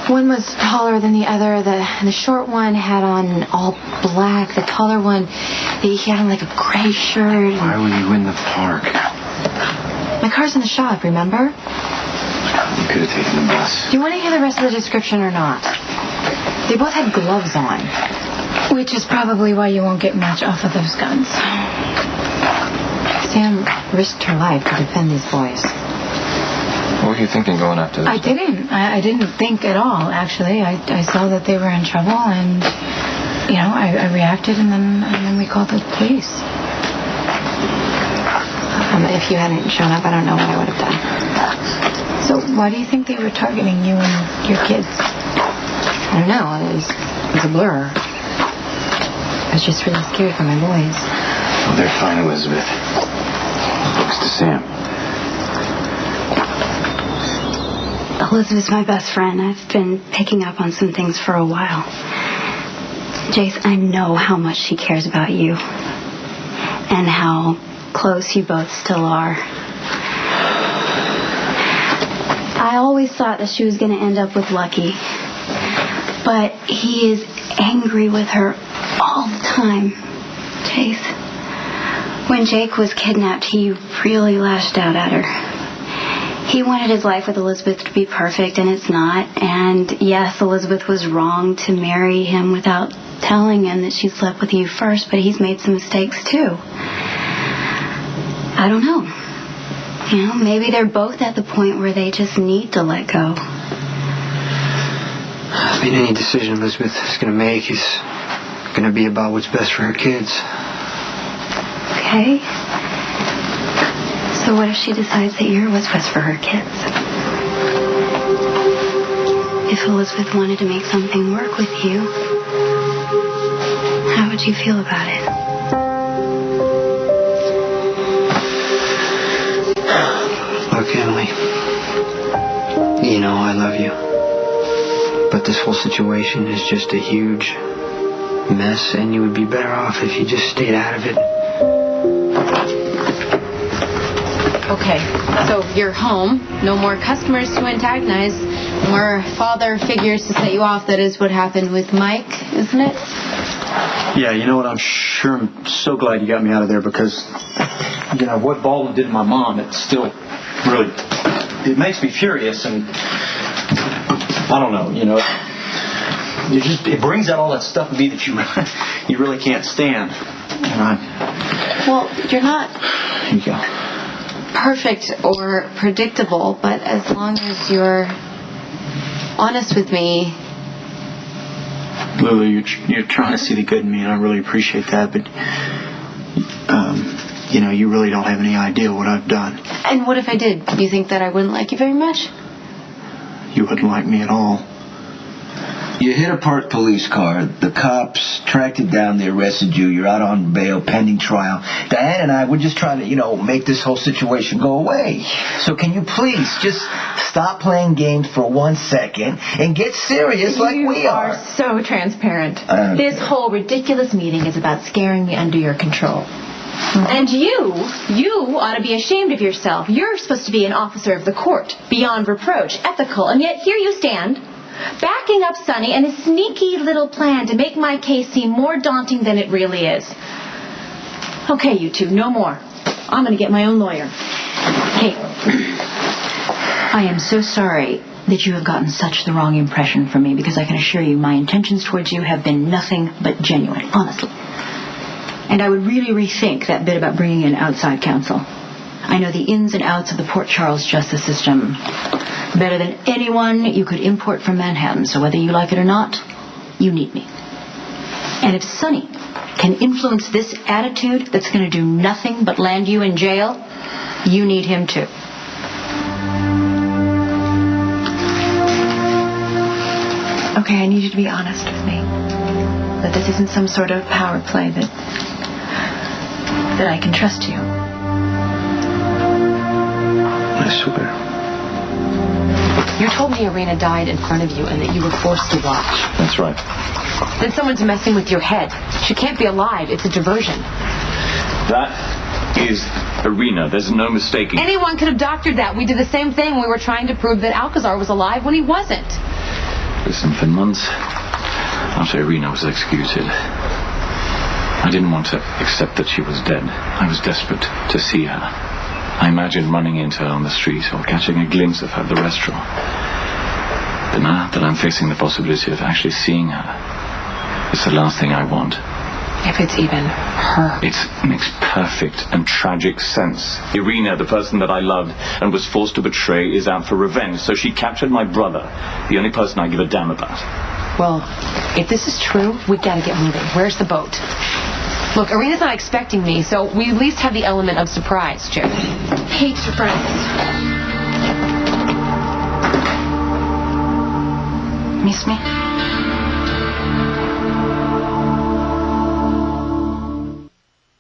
One was taller than the other. The short one had on all black. The taller one, he had on like a gray shirt. Why were you in the park? My car's in the shop, remember? You could have taken the bus. Do you want to hear the rest of the description or not? They both had gloves on. Which is probably why you won't get much off of those guns. Sam risked her life to defend these boys. What were you thinking going after this? I didn't think at all, actually. I saw that they were in trouble, and, I reacted, and then we called the police. If you hadn't shown up, I don't know what I would have done. So why do you think they were targeting you and your kids? I don't know. It was a blur. I was just really scared for my boys. Well, they're fine, Elizabeth. Thanks to Sam. Elizabeth's my best friend. I've been picking up on some things for a while. Jace, I know how much she cares about you. And how close you both still are. I always thought that she was going to end up with Lucky. But he is angry with her all the time, Jace. When Jake was kidnapped, he really lashed out at her. He wanted his life with Elizabeth to be perfect, and it's not. And yes, Elizabeth was wrong to marry him without telling him that she slept with you first, but he's made some mistakes too. I don't know. Maybe they're both at the point where they just need to let go. I mean, any decision Elizabeth is going to make is going to be about what's best for her kids. Okay. So what if she decides that you're what's best for her kids? If Elizabeth wanted to make something work with you, how would you feel about it? Look, Emily, I love you. But this whole situation is just a huge mess, and you would be better off if you just stayed out of it. Okay, so you're home. No more customers to antagonize. More father figures to set you off. That is what happened with Mike, isn't it? Yeah, you know what? I'm so glad you got me out of there, because, what Baldwin did to my mom, it still really, it makes me furious, and I don't know, it brings out all that stuff in me that you really can't stand. Well, you're not Here you go. perfect or predictable, but as long as you're honest with me. Lulu, you're trying to see the good in me, and I really appreciate that, but you really don't have any idea what I've done. And what if I did? Do you think that I wouldn't like you very much? You wouldn't like me at all. You hit a parked police car. The cops tracked it down. They arrested you. You're out on bail pending trial. Diane and I, we're just trying to, make this whole situation go away. So can you please just stop playing games for 1 second and get serious like we are? You are so transparent. This whole ridiculous meeting is about scaring me under your control. And you ought to be ashamed of yourself. You're supposed to be an officer of the court, beyond reproach, ethical, and yet here you stand, backing up Sonny and his sneaky little plan to make my case seem more daunting than it really is. Okay, you two, no more. I'm going to get my own lawyer. Kate, I am so sorry that you have gotten such the wrong impression from me, because I can assure you my intentions towards you have been nothing but genuine, honestly. And I would really rethink that bit about bringing in outside counsel. I know the ins and outs of the Port Charles justice system better than anyone you could import from Manhattan, so whether you like it or not, you need me. And if Sonny can influence this attitude that's going to do nothing but land you in jail, you need him too. Okay, I need you to be honest with me. That this isn't some sort of power play, that I can trust you. I swear. You told me Irina died in front of you and that you were forced to watch. That's right. Then someone's messing with your head. She can't be alive. It's a diversion. That is Irina. There's no mistaking. Anyone could have doctored that. We did the same thing. We were trying to prove that Alcazar was alive when he wasn't. Listen, for months after Irina was executed, I didn't want to accept that she was dead. I was desperate to see her. I imagined running into her on the street or catching a glimpse of her at the restaurant. But now that I'm facing the possibility of actually seeing her, it's the last thing I want. If it's even her. It makes perfect and tragic sense. Irina, the person that I loved and was forced to betray, is out for revenge, so she captured my brother, the only person I give a damn about. Well, if this is true, we gotta get moving. Where's the boat? Look, Irina's not expecting me, so we at least have the element of surprise, Jerry. Hate surprises. Miss me?